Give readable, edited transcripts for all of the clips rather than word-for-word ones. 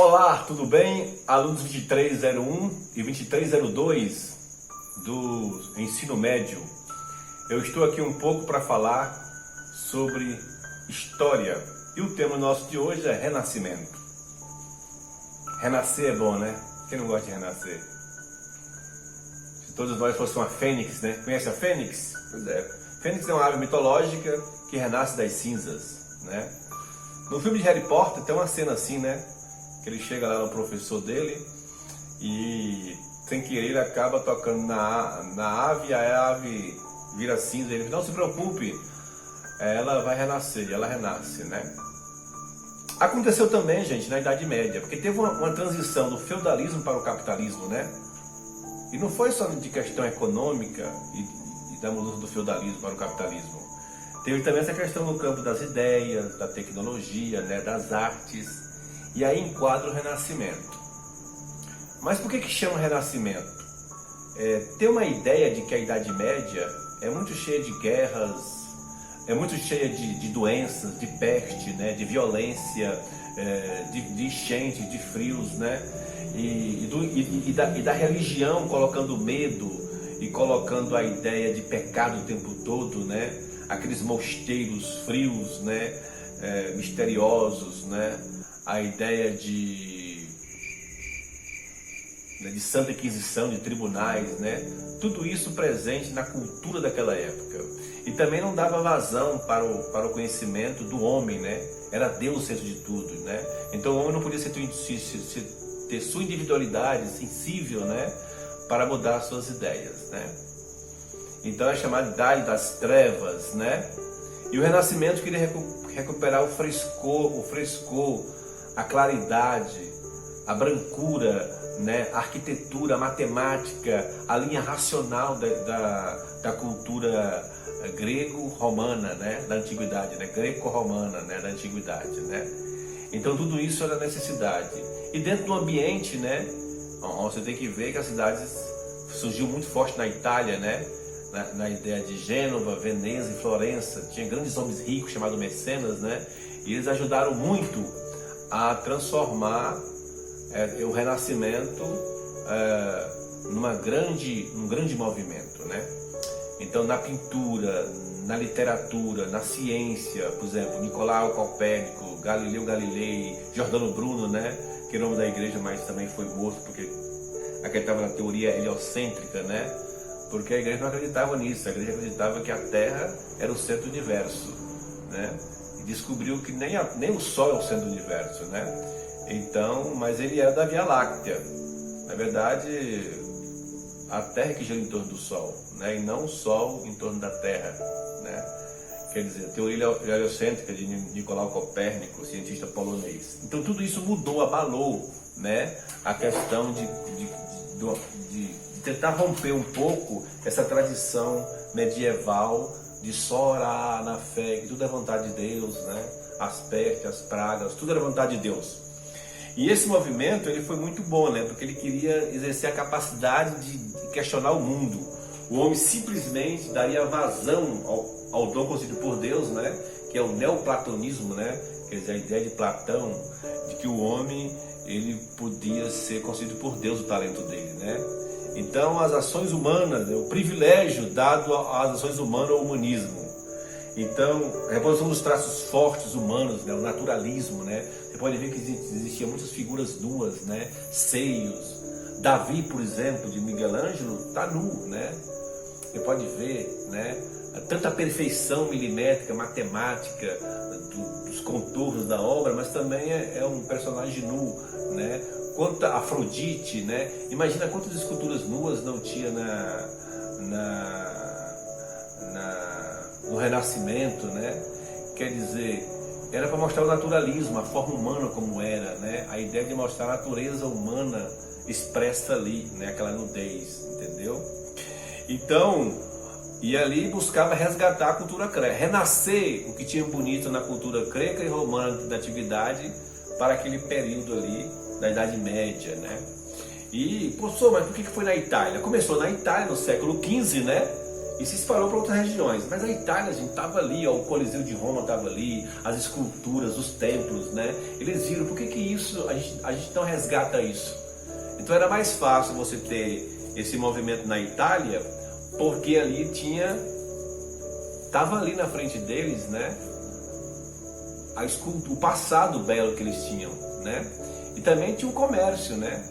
Olá, tudo bem? Alunos 2301 e 2302 do ensino médio. Eu estou aqui um pouco para falar sobre história e o tema nosso de hoje é renascimento. Renascer é bom, né? Quem não gosta de renascer? Se todos nós fossemos uma fênix, né? Conhece a fênix? Pois é. Fênix é uma ave mitológica que renasce das cinzas, né? No filme de Harry Potter tem uma cena assim, né? Que ele chega lá no professor dele e sem querer ele acaba tocando na ave e a ave vira cinza. Ele diz, não se preocupe, ela vai renascer, e ela renasce, né? Aconteceu também, gente, na Idade Média, porque teve uma transição do feudalismo para o capitalismo, né? E não foi só de questão econômica e da mudança do feudalismo para o capitalismo. Teve também essa questão no campo das ideias, da tecnologia, né, das artes, e aí enquadra o Renascimento. Mas por que chama Renascimento? Tem uma ideia de que a Idade Média é muito cheia de guerras, é muito cheia de doenças, de peste, né, de violência, de enchentes, de frios, né, e da religião colocando medo e colocando a ideia de pecado o tempo todo, né, aqueles mosteiros frios, né, misteriosos, né, a ideia de Santa Inquisição, de tribunais, né, tudo isso presente na cultura daquela época. E também não dava vazão para o conhecimento do homem, né, era Deus o centro de tudo, né, então o homem não podia ter sua individualidade sensível, né, para mudar suas ideias, né. Então é chamada Idade das Trevas, né? E o Renascimento queria recuperar o frescor, a claridade, a brancura, né? A arquitetura, a matemática, a linha racional da cultura grego-romana, né? Da antiguidade, né? Greco-romana, né? Da antiguidade, né? Então tudo isso era necessidade. E dentro do ambiente, né? Você tem que ver que as cidades surgiu muito forte na Itália, né? Na ideia de Gênova, Veneza e Florença, tinha grandes homens ricos chamados mecenas, né? E eles ajudaram muito a transformar o Renascimento num grande movimento, né? Então, na pintura, na literatura, na ciência, por exemplo, Nicolau Copérnico, Galileu Galilei, Giordano Bruno, né? Que é o nome da igreja, mas também foi morto porque acreditava na teoria heliocêntrica, né? Porque a igreja não acreditava nisso, a igreja acreditava que a Terra era o centro do universo, né? E descobriu que nem o Sol é o centro do universo, né? Então, mas ele era da Via Láctea. Na verdade, a Terra que gira em torno do Sol, né? E não o Sol em torno da Terra, né? Quer dizer, a teoria heliocêntrica de Nicolau Copérnico, cientista polonês. Então tudo isso mudou, abalou, né? A questão de tentar romper um pouco essa tradição medieval de só orar na fé, que tudo é vontade de Deus, né? As pestes, as pragas, tudo era vontade de Deus. E esse movimento ele foi muito bom, né? Porque ele queria exercer a capacidade de questionar o mundo. O homem simplesmente daria vazão ao dom concedido por Deus, né? Que é o neoplatonismo, né? Quer dizer, a ideia de Platão de que o homem ele podia ser concedido por Deus o talento dele, né? Então, as ações humanas, o privilégio dado às ações humanas ao humanismo. Então, a reposição dos traços fortes humanos, né? O naturalismo, né? Você pode ver que existiam muitas figuras nuas, né? Seios. Davi, por exemplo, de Miguel Ângelo, está nu, né? Você pode ver, né? Tanta perfeição milimétrica, matemática, dos contornos da obra, mas também é um personagem nu, né? Quanto a Afrodite, né? Imagina quantas esculturas nuas não tinha no Renascimento, né? Quer dizer, era para mostrar o naturalismo, a forma humana como era, né? A ideia de mostrar a natureza humana expressa ali, né? Aquela nudez, entendeu? Então, e ali buscava resgatar a cultura grega, renascer o que tinha bonito na cultura grega e romana da antiguidade para aquele período ali da Idade Média, né? E, professor, mas por que foi na Itália? Começou na Itália no século XV, né? e se espalhou para outras regiões. Mas a Itália, gente, estava ali, ó, o Coliseu de Roma estava ali, as esculturas, os templos, né? Eles viram, por que isso, a gente não resgata isso? Então era mais fácil você ter esse movimento na Itália, porque ali estava ali na frente deles, né? O passado belo que eles tinham, né? E também tinha o comércio, né?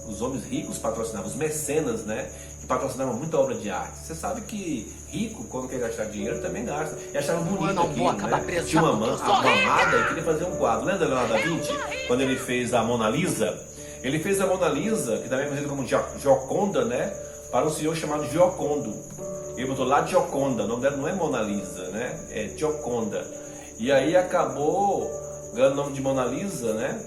Os homens ricos patrocinavam, os mecenas, né? Que patrocinavam muita obra de arte. Você sabe que rico, quando quer gastar dinheiro, também gasta. E achava bonito aquilo, né? Tinha uma amada e queria fazer um quadro. Lembra Leonardo da Vinci? Quando ele fez a Mona Lisa? Ele fez a Mona Lisa, que também é conhecida como Gioconda, né? Para um senhor chamado Giocondo. Ele botou lá Gioconda, o nome dela não é Mona Lisa, né? É Gioconda. E aí acabou ganhando o nome de Mona Lisa, né?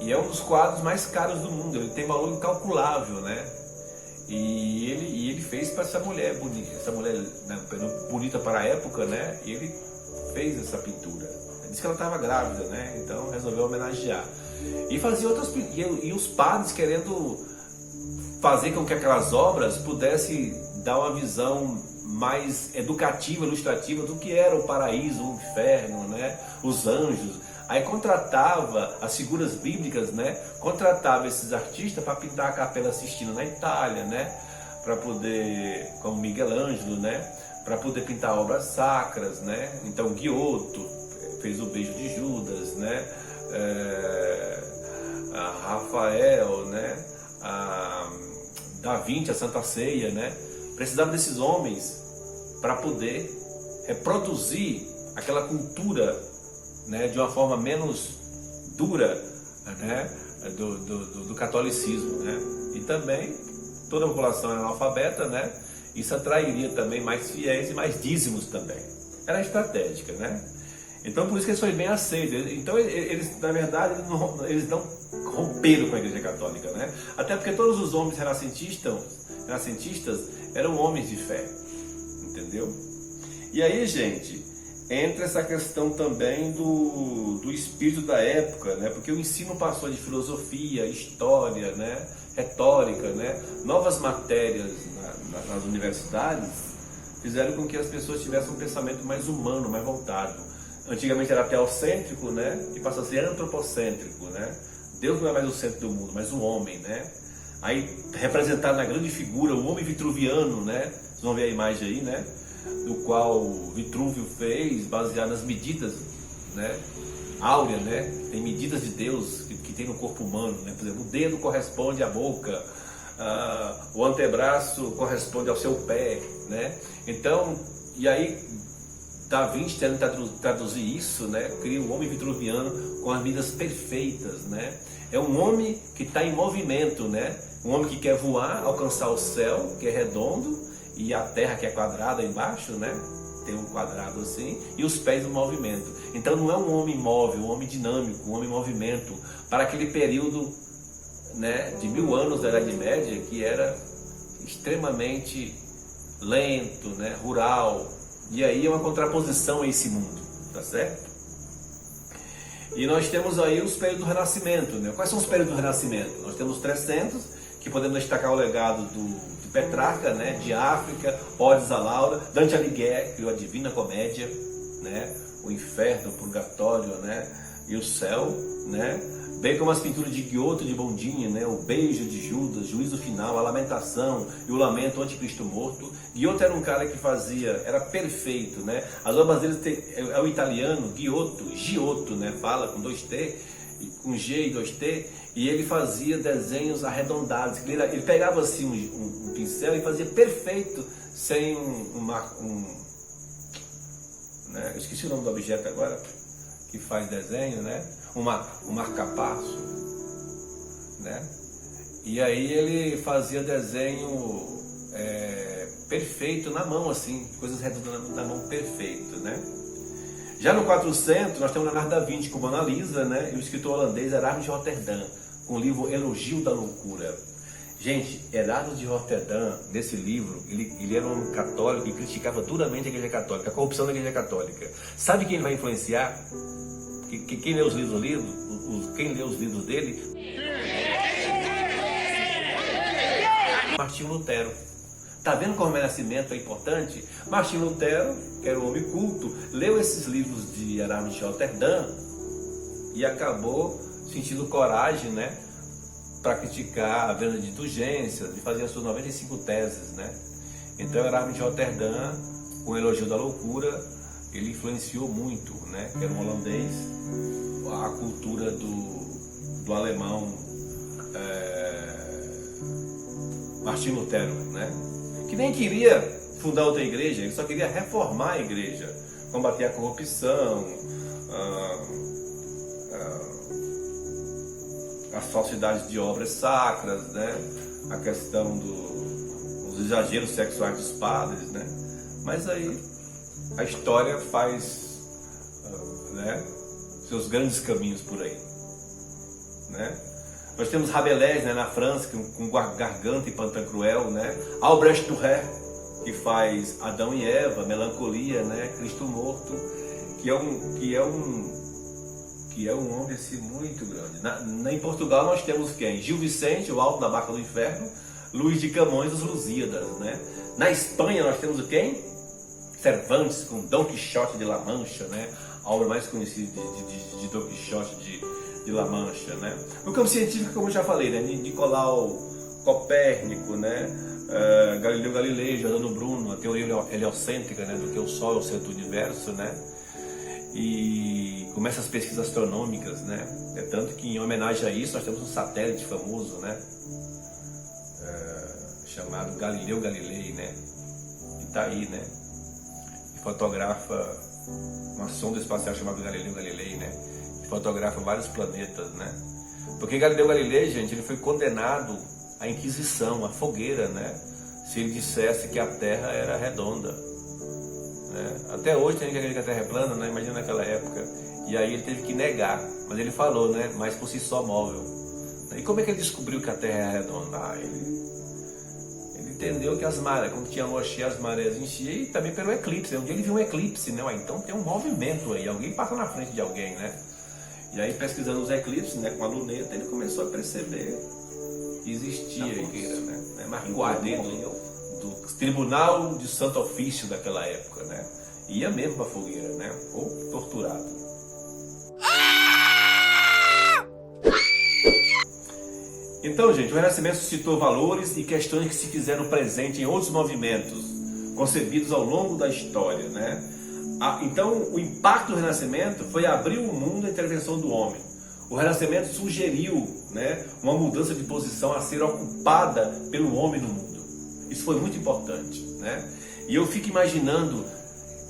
E é um dos quadros mais caros do mundo, ele tem valor incalculável, né? E ele fez para essa mulher bonita, né, bonita para a época, né? E ele fez essa pintura. Ele disse que ela estava grávida, né? Então resolveu homenagear. E fazia outras, e os padres querendo fazer com que aquelas obras pudessem dar uma visão mais educativa, ilustrativa do que era o paraíso, o inferno, né? Os anjos. Aí contratava as figuras bíblicas, né? Contratava esses artistas para pintar a Capela Sistina na Itália, né? Para poder, como Miguel Ângelo, né? Para poder pintar obras sacras, né? Então Giotto fez o Beijo de Judas, né? A Rafael, né? A Da Vinci, a Santa Ceia, né? Precisava desses homens para poder reproduzir aquela cultura, né, de uma forma menos dura, né, do catolicismo, né? E também toda a população é analfabeta, né? Isso atrairia também mais fiéis e mais dízimos também. Era estratégica, né? Então por isso que eles foram bem aceitos. Então eles na verdade eles não romperam com a Igreja Católica, né? Até porque todos os homens renascentistas eram homens de fé, entendeu? E aí, gente, entra essa questão também do espírito da época, né? Porque o ensino passou de filosofia, história, né? Retórica, né? Novas matérias nas universidades fizeram com que as pessoas tivessem um pensamento mais humano, mais voltado. Antigamente era teocêntrico, né? E passa a ser antropocêntrico, né? Deus não é mais o centro do mundo, mas o homem, né? Aí representado na grande figura, o homem vitruviano, né? Vocês vão ver a imagem aí, né? Do qual Vitrúvio fez, baseado nas medidas, né? Áurea, né? Tem medidas de Deus que tem no corpo humano, né? Por exemplo, o dedo corresponde à boca, o antebraço corresponde ao seu pé, né? Então, e aí Da Vinci tentando traduzir isso, né? Cria um homem vitruviano com as medidas perfeitas, né? É um homem que está em movimento, né? Um homem que quer voar, alcançar o céu, que é redondo, e a terra que é quadrada embaixo, né? Tem um quadrado assim, e os pés em movimento. Então não é um homem móvel, um homem dinâmico, um homem em movimento, para aquele período, né, de 1000 anos da Idade Média, que era extremamente lento, né, rural. E aí é uma contraposição a esse mundo, tá certo? E nós temos aí os períodos do Renascimento, né? Quais são os períodos do Renascimento? Nós temos 300, que podemos destacar o legado de Petrarca, né? De África, Odes a Laura, Dante Alighieri criou a Divina Comédia, né? O inferno, o purgatório, né? E o céu, né? Bem como as pinturas de Giotto de Bondini, né? O Beijo de Judas, Juízo Final, a Lamentação e o Lamento Anticristo Morto. Giotto era um cara que era perfeito, né? As obras dele é o italiano, Giotto, né? Fala com 2T, com G e 2T, e ele fazia desenhos arredondados. Ele pegava assim um pincel e fazia perfeito, sem né? Eu esqueci o nome do objeto agora, que faz desenho, né? Um marca-passo, né? E aí ele fazia desenho perfeito na mão, assim, coisas redondas na mão, perfeito, né? Já no 400 nós temos Leonardo da Vinci com Mona Lisa, né? E o escritor holandês Erasmo de Roterdã com o livro Elogio da Loucura. Gente, Erasmo de Roterdã, nesse livro, ele era um católico e criticava duramente a Igreja Católica, a corrupção da Igreja Católica. Sabe quem ele vai influenciar? Quem lê os livros dele? Martinho Lutero. Tá vendo como o Renascimento é importante? Martinho Lutero, que era um homem culto, leu esses livros de Erasmo de Roterdã e acabou sentindo coragem, né, para criticar a venda de indulgências, de fazer as suas 95 teses, né? Então Erasmo de Roterdã, com o Elogio da Loucura, ele influenciou muito, né, que era um holandês, a cultura do alemão Martinho Lutero, né? Que nem queria fundar outra igreja, ele só queria reformar a igreja, combater a corrupção, as falsidades de obras sacras, né? A questão dos exageros sexuais dos padres, né? Mas aí a história faz né, seus grandes caminhos por aí, né? Nós temos Rabelais, né, na França, com Garganta e Pantagruel, né? Albrecht Dürer, que faz Adão e Eva, Melancolia, né? Cristo Morto, que é um homem assim, muito grande. Em Portugal nós temos quem? Gil Vicente, o Alto da Barca do Inferno, Luís de Camões, os Lusíadas, né? Na Espanha nós temos o quem? Cervantes, com Dom Quixote de La Mancha, né? A obra mais conhecida de Dom Quixote de La Mancha, né? No campo científico, como eu já falei, né? Nicolau Copérnico, né? Galileu Galilei, Giordano Bruno, a teoria heliocêntrica, né? Do que o Sol é o centro do universo, né? E começa as pesquisas astronômicas, né? É tanto que em homenagem a isso nós temos um satélite famoso, né? Chamado Galileu Galilei, né? Que está aí, né? E fotografa uma sonda espacial chamada Galileu Galilei, né? Que fotografa vários planetas, né? Porque Galileu Galilei, gente, ele foi condenado à Inquisição, à fogueira, né? Se ele dissesse que a Terra era redonda, né? Até hoje tem gente que acredita que a Terra é plana, né? Imagina naquela época. E aí ele teve que negar, mas ele falou, né? Mas por si só móvel. E como é que ele descobriu que a Terra é redonda? Ele entendeu que as marés, quando tinha lua cheia, as marés enchiam, e também pelo eclipse. Um dia ele viu um eclipse, né? Então tem um movimento aí, alguém passa na frente de alguém, né? E aí pesquisando os eclipses, né, com a luneta, ele começou a perceber que existia aí, né? Mas guardei do Tribunal de Santo Ofício daquela época, né? Ia mesmo pra fogueira, né? Ou torturado. Então, gente, o Renascimento suscitou valores e questões que se fizeram presente em outros movimentos concebidos ao longo da história, né? Então, o impacto do Renascimento foi abrir o mundo à intervenção do homem. O Renascimento sugeriu, né, uma mudança de posição a ser ocupada pelo homem no mundo. Isso foi muito importante, né? E eu fico imaginando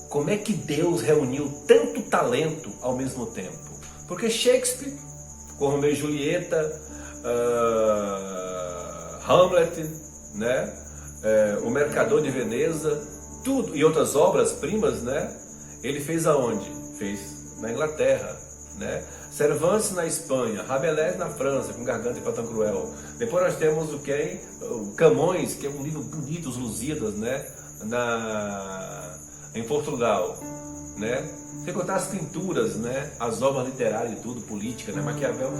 como é que Deus reuniu tanto talento ao mesmo tempo. Porque Shakespeare, com Romeu e Julieta, Hamlet, né? O Mercador de Veneza, tudo, e outras obras-primas, né? Ele fez aonde? Fez na Inglaterra, né? Cervantes na Espanha, Rabelais na França, com Garganta e Pantagruel. Depois nós temos o quem? O Camões, que é um livro bonito, os Lusíadas, né? Em Portugal, né? Sem contar as pinturas, né? As obras literárias e tudo, política, né? Maquiavel,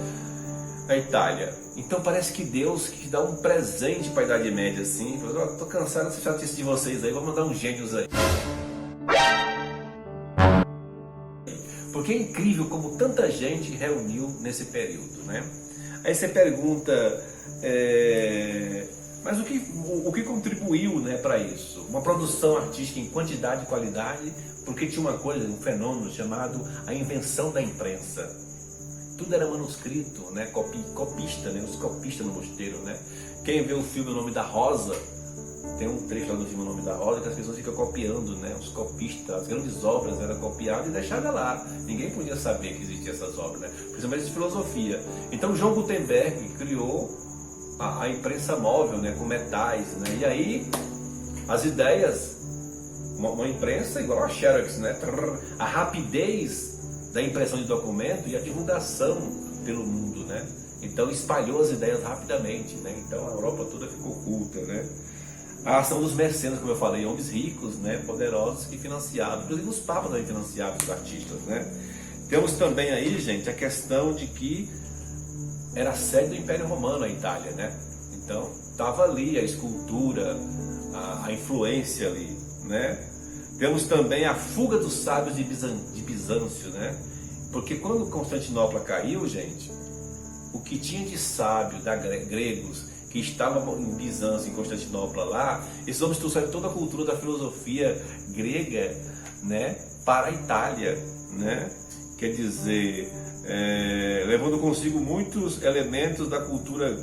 na Itália. Então parece que Deus que dá um presente para a Idade Média, assim. Eu tô cansado dessa chatice de vocês aí, vou mandar uns gênios aí. Porque é incrível como tanta gente reuniu nesse período, né? Aí você pergunta, mas o que contribuiu, né, para isso? Uma produção artística em quantidade e qualidade, porque tinha uma coisa, um fenômeno chamado a invenção da imprensa. Tudo era manuscrito, né? Copista, né? Os copistas no mosteiro, né? Quem vê o filme O Nome da Rosa, tem um trecho lá do filme O Nome da Rosa que as pessoas ficam copiando, né? Os copistas, as grandes obras eram copiadas e deixadas lá. Ninguém podia saber que existiam essas obras, né? Principalmente de filosofia. Então João Gutenberg criou a imprensa móvel, né? Com metais, né? E aí as ideias, uma imprensa igual a Xerox, né? A rapidez da impressão de documento e a divulgação pelo mundo, né? Então espalhou as ideias rapidamente, né? Então a Europa toda ficou culta, né? A ação dos mecenas, como eu falei, homens ricos, né? Poderosos que financiavam, inclusive os papas também financiavam os artistas, né? Temos também aí, gente, a questão de que era a sede do Império Romano a Itália, né? Então, estava ali a escultura, a influência ali, né? Temos também a fuga dos sábios de Bizâncio, né? Porque quando Constantinopla caiu, gente, o que tinha de sábio, gregos, que estavam em Bizâncio, em Constantinopla lá, esses homens trouxeram toda a cultura da filosofia grega, né, para a Itália, né? Quer dizer, levando consigo muitos elementos da cultura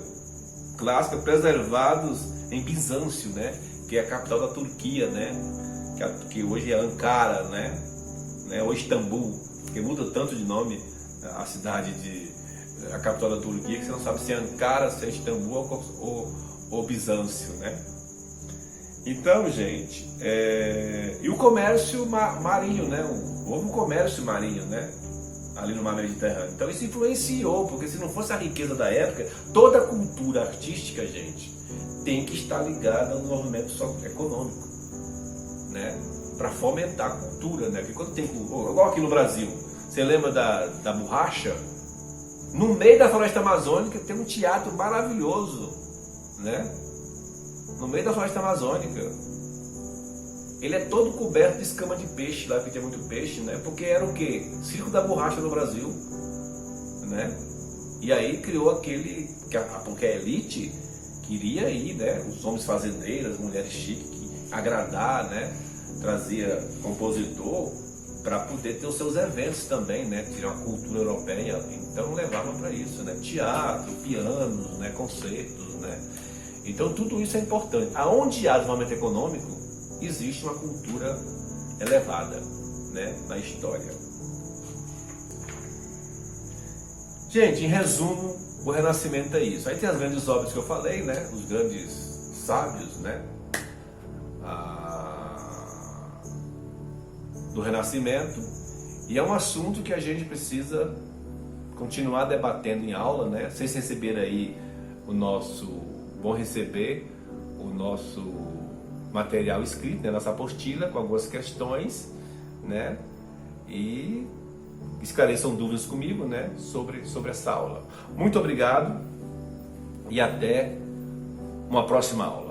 clássica preservados em Bizâncio, né? Que é a capital da Turquia, né? Que hoje é Ankara, né? Ou Istambul, que muda tanto de nome a cidade a capital da Turquia, que você não sabe se é Ankara, se é Istambul ou Bizâncio, né? Então, gente, e o comércio marinho, né? Houve um comércio marinho, né? Ali no mar Mediterrâneo. Então isso influenciou, porque se não fosse a riqueza da época, toda a cultura artística, gente, tem que estar ligada ao movimento econômico, né? Para fomentar a cultura, né? Porque quando tem, igual aqui no Brasil, você lembra da borracha? No meio da floresta amazônica tem um teatro maravilhoso, né? No meio da floresta amazônica. Ele é todo coberto de escama de peixe, lá porque tinha muito peixe, né? Porque era o quê? Circo da borracha no Brasil, né? E aí criou porque a elite queria ir, né? Os homens fazendeiros, as mulheres chiques, agradar, né? Trazia compositor para poder ter os seus eventos também, né? Tirar uma cultura europeia, então levava para isso, né? Teatro, pianos, né? Concertos, né? Então tudo isso é importante. Aonde há desenvolvimento econômico, existe uma cultura elevada, né, na história. Gente, em resumo, o Renascimento é isso. Aí tem as grandes obras que eu falei, né, os grandes sábios, né, do Renascimento, e é um assunto que a gente precisa continuar debatendo em aula, né. Vocês receberam aí vão receber o nosso material escrito, né, nossa apostila com algumas questões, né, e esclareçam dúvidas comigo, né, sobre essa aula. Muito obrigado e até uma próxima aula.